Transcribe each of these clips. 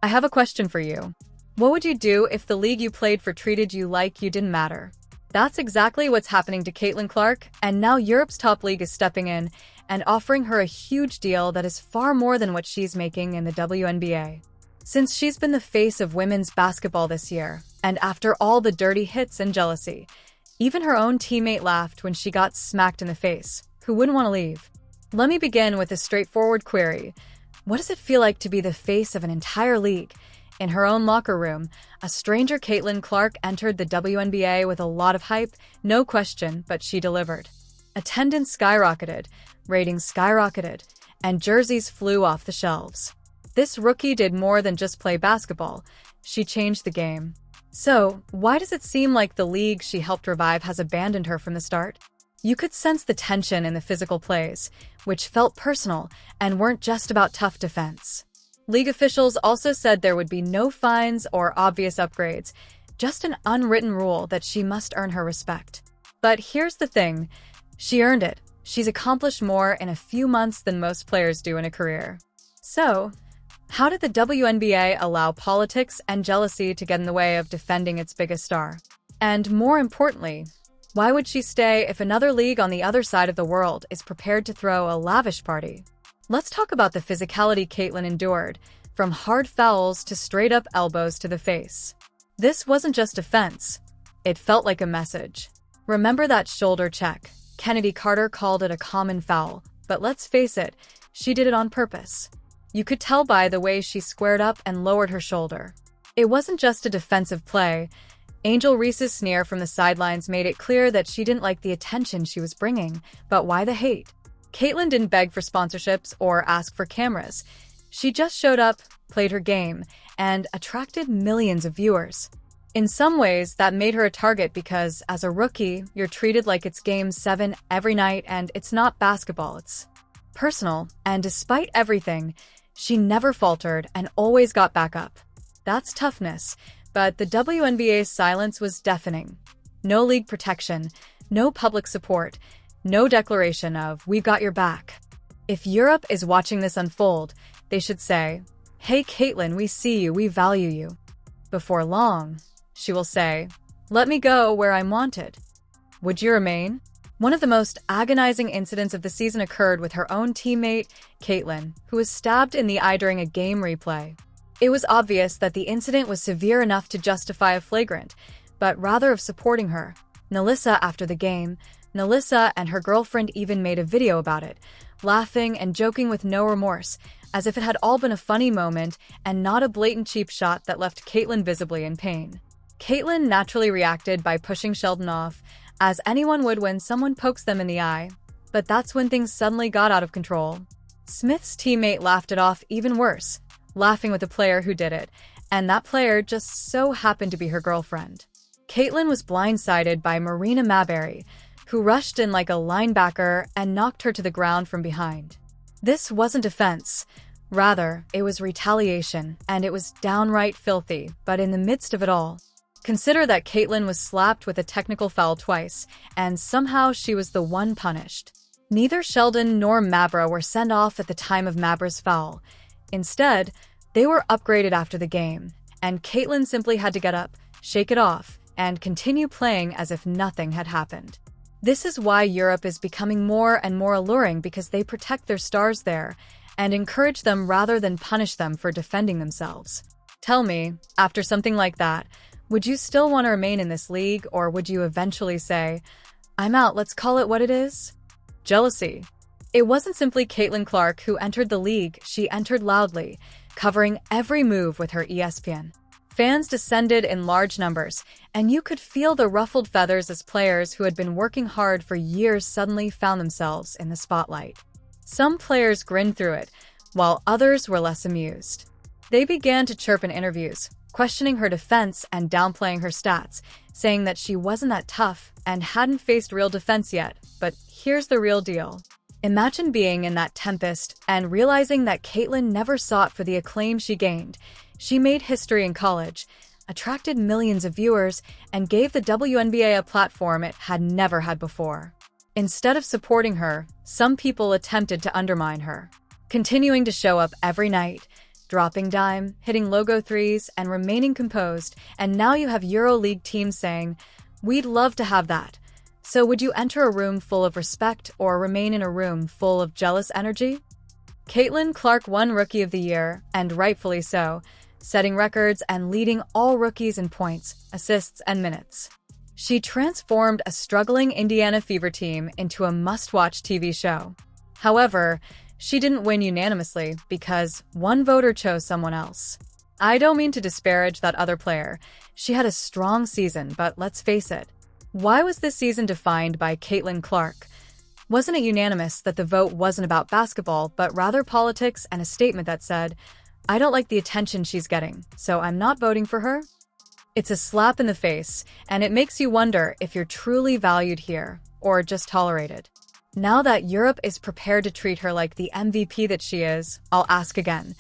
I have a question for you. What would you do if the league you played for treated you like you didn't matter? That's exactly what's happening to Caitlin Clark, and now Europe's top league is stepping in and offering her a huge deal that is far more than what she's making in the WNBA. Since she's been the face of women's basketball this year, and after all the dirty hits and jealousy, even her own teammate laughed when she got smacked in the face. Who wouldn't want to leave? Let me begin with a straightforward query. What does it feel like to be the face of an entire league? In her own locker room, a stranger Caitlin Clark entered the WNBA with a lot of hype, no question, but she delivered. Attendance skyrocketed, ratings skyrocketed, and jerseys flew off the shelves. This rookie did more than just play basketball. She changed the game. So, why does it seem like the league she helped revive has abandoned her from the start? You could sense the tension in the physical plays, which felt personal and weren't just about tough defense. League officials also said there would be no fines or obvious upgrades, just an unwritten rule that she must earn her respect. But here's the thing, she earned it. She's accomplished more in a few months than most players do in a career. So, how did the WNBA allow politics and jealousy to get in the way of defending its biggest star? And more importantly, why would she stay if another league on the other side of the world is prepared to throw a lavish party? Let's talk about the physicality Caitlin endured, from hard fouls to straight-up elbows to the face. This wasn't just defense. It felt like a message. Remember that shoulder check? Kennedy Carter called it a common foul, but let's face it, she did it on purpose. You could tell by the way she squared up and lowered her shoulder. It wasn't just a defensive play. Angel Reese's sneer from the sidelines made it clear that she didn't like the attention she was bringing, but why the hate? Caitlin didn't beg for sponsorships or ask for cameras. She just showed up, played her game, and attracted millions of viewers. In some ways, that made her a target because, as a rookie, you're treated like it's Game 7 every night and it's not basketball, it's personal. And despite everything, she never faltered and always got back up. That's toughness, but the WNBA's silence was deafening. No league protection, no public support, no declaration of, "We've got your back." If Europe is watching this unfold, they should say, "Hey Caitlin, we see you, we value you." Before long, she will say, "Let me go where I'm wanted." Would you remain? One of the most agonizing incidents of the season occurred with her own teammate, Caitlin, who was stabbed in the eye during a game replay. It was obvious that the incident was severe enough to justify a flagrant, but rather of supporting her. After the game, Nalissa and her girlfriend even made a video about it, laughing and joking with no remorse, as if it had all been a funny moment and not a blatant cheap shot that left Caitlin visibly in pain. Caitlin naturally reacted by pushing Sheldon off, as anyone would when someone pokes them in the eye. But that's when things suddenly got out of control. Smith's teammate laughed it off even worse, laughing with the player who did it, and that player just so happened to be her girlfriend. Caitlin was blindsided by Marina Maberry, who rushed in like a linebacker and knocked her to the ground from behind. This wasn't defense. Rather, it was retaliation, and it was downright filthy, but in the midst of it all, consider that Caitlin was slapped with a technical foul twice, and somehow she was the one punished. Neither Sheldon nor Mabra were sent off at the time of Mabra's foul. Instead, they were upgraded after the game, and Caitlin simply had to get up, shake it off, and continue playing as if nothing had happened. This is why Europe is becoming more and more alluring, because they protect their stars there and encourage them rather than punish them for defending themselves. Tell me, after something like that, would you still want to remain in this league, or would you eventually say, "I'm out, let's call it what it is"? Jealousy. It wasn't simply Caitlin Clark who entered the league, she entered loudly, covering every move with her ESPN. Fans descended in large numbers, and you could feel the ruffled feathers as players who had been working hard for years suddenly found themselves in the spotlight. Some players grinned through it, while others were less amused. They began to chirp in interviews, questioning her defense and downplaying her stats, saying that she wasn't that tough and hadn't faced real defense yet. But here's the real deal. Imagine being in that tempest and realizing that Caitlin never sought for the acclaim she gained. She made history in college, attracted millions of viewers, and gave the WNBA a platform it had never had before. Instead of supporting her, some people attempted to undermine her. Continuing to show up every night, dropping dime, hitting logo threes, and remaining composed, and now you have EuroLeague teams saying, "We'd love to have that." So would you enter a room full of respect or remain in a room full of jealous energy? Caitlin Clark won Rookie of the Year, and rightfully so, setting records and leading all rookies in points, assists, and minutes. She transformed a struggling Indiana Fever team into a must-watch TV show. However, she didn't win unanimously because one voter chose someone else. I don't mean to disparage that other player. She had a strong season, but let's face it. Why was this season defined by Caitlin Clark? Wasn't it unanimous that the vote wasn't about basketball, but rather politics and a statement that said, "I don't like the attention she's getting, so I'm not voting for her"? It's a slap in the face, and it makes you wonder if you're truly valued here, or just tolerated. Now that Europe is prepared to treat her like the MVP that she is, I'll ask again.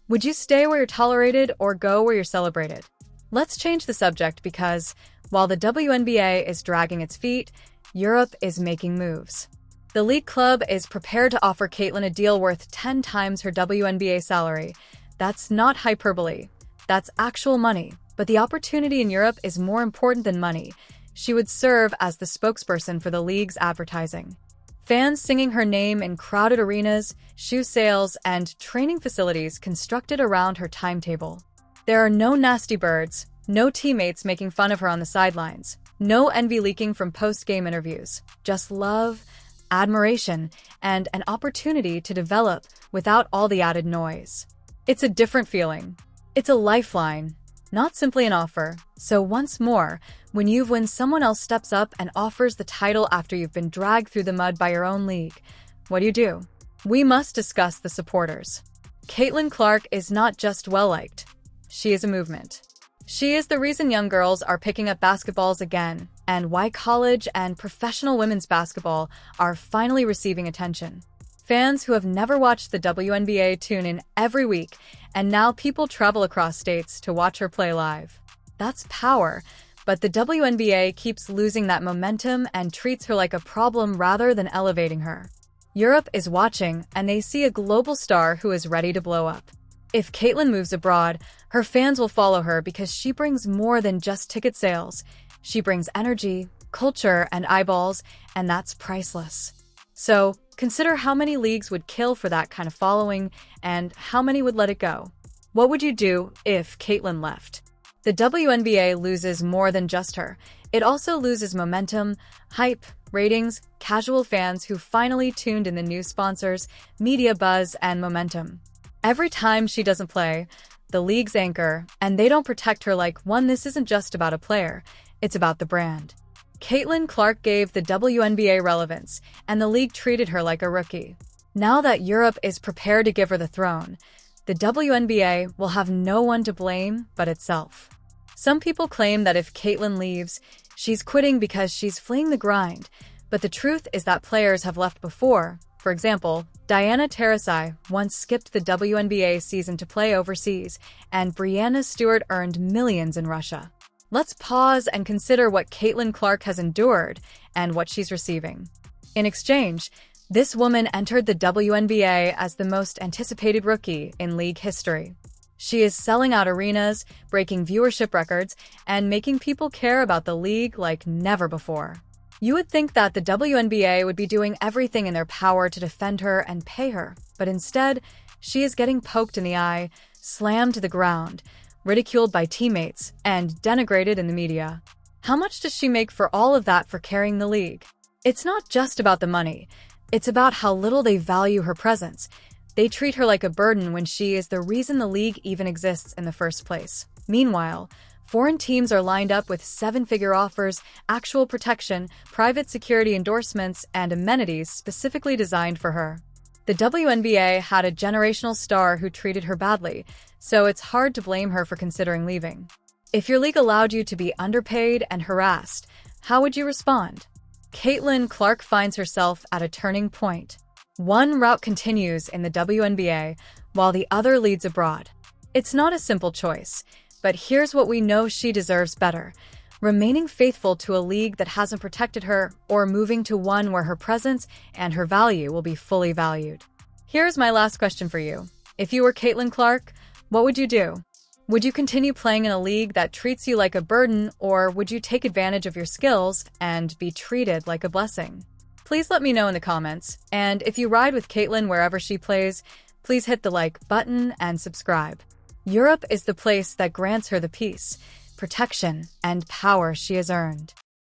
Would you stay where you're tolerated or go where you're celebrated? Let's change the subject because, while the WNBA is dragging its feet, Europe is making moves. The league club is prepared to offer Caitlin a deal worth 10 times her WNBA salary. That's not hyperbole. That's actual money. But the opportunity in Europe is more important than money. She would serve as the spokesperson for the league's advertising. Fans singing her name in crowded arenas, shoe sales, and training facilities constructed around her timetable. There are no nasty birds, no teammates making fun of her on the sidelines, no envy leaking from post-game interviews, just love, admiration, and an opportunity to develop without all the added noise. It's a different feeling. It's a lifeline, not simply an offer. So once more, when someone else steps up and offers the title after you've been dragged through the mud by your own league, what do? We must discuss the supporters. Caitlin Clark is not just well-liked. She is a movement. She is the reason young girls are picking up basketballs again, and why college and professional women's basketball are finally receiving attention. Fans who have never watched the WNBA tune in every week, and now people travel across states to watch her play live. That's power, but the WNBA keeps losing that momentum and treats her like a problem rather than elevating her. Europe is watching, and they see a global star who is ready to blow up. If Caitlin moves abroad, her fans will follow her because she brings more than just ticket sales. She brings energy, culture, and eyeballs, and that's priceless. So, consider how many leagues would kill for that kind of following and how many would let it go. What would you do if Caitlin left? The WNBA loses more than just her. It also loses momentum, hype, ratings, casual fans who finally tuned in, the new sponsors, media buzz, and momentum. Every time she doesn't play, the league's anchor, and they don't protect her like one. This isn't just about a player, it's about the brand. Caitlin Clark gave the WNBA relevance, and the league treated her like a rookie. Now that Europe is prepared to give her the throne, the WNBA will have no one to blame but itself. Some people claim that if Caitlin leaves, she's quitting because she's fleeing the grind, but the truth is that players have left before. For example, Diana Taurasi once skipped the WNBA season to play overseas, and Breanna Stewart earned millions in Russia. Let's pause and consider what Caitlin Clark has endured and what she's receiving. In exchange, this woman entered the WNBA as the most anticipated rookie in league history. She is selling out arenas, breaking viewership records, and making people care about the league like never before. You would think that the WNBA would be doing everything in their power to defend her and pay her, but instead, she is getting poked in the eye, slammed to the ground, ridiculed by teammates, and denigrated in the media. How much does she make for all of that for carrying the league? It's not just about the money. It's about how little they value her presence. They treat her like a burden when she is the reason the league even exists in the first place. Meanwhile, foreign teams are lined up with seven-figure offers, actual protection, private security endorsements, and amenities specifically designed for her. The WNBA had a generational star who treated her badly, so it's hard to blame her for considering leaving. If your league allowed you to be underpaid and harassed, how would you respond? Caitlin Clark finds herself at a turning point. One route continues in the WNBA, while the other leads abroad. It's not a simple choice, but here's what we know: she deserves better. Remaining faithful to a league that hasn't protected her, or moving to one where her presence and her value will be fully valued. Here's my last question for you. If you were Caitlin Clark, What would you do? Would you continue playing in a league that treats you like a burden, or would you take advantage of your skills and be treated like a blessing? Please let me know in the comments, and if you ride with Caitlin wherever she plays, please hit the like button and subscribe. Europe is the place that grants her the peace, protection, and power she has earned.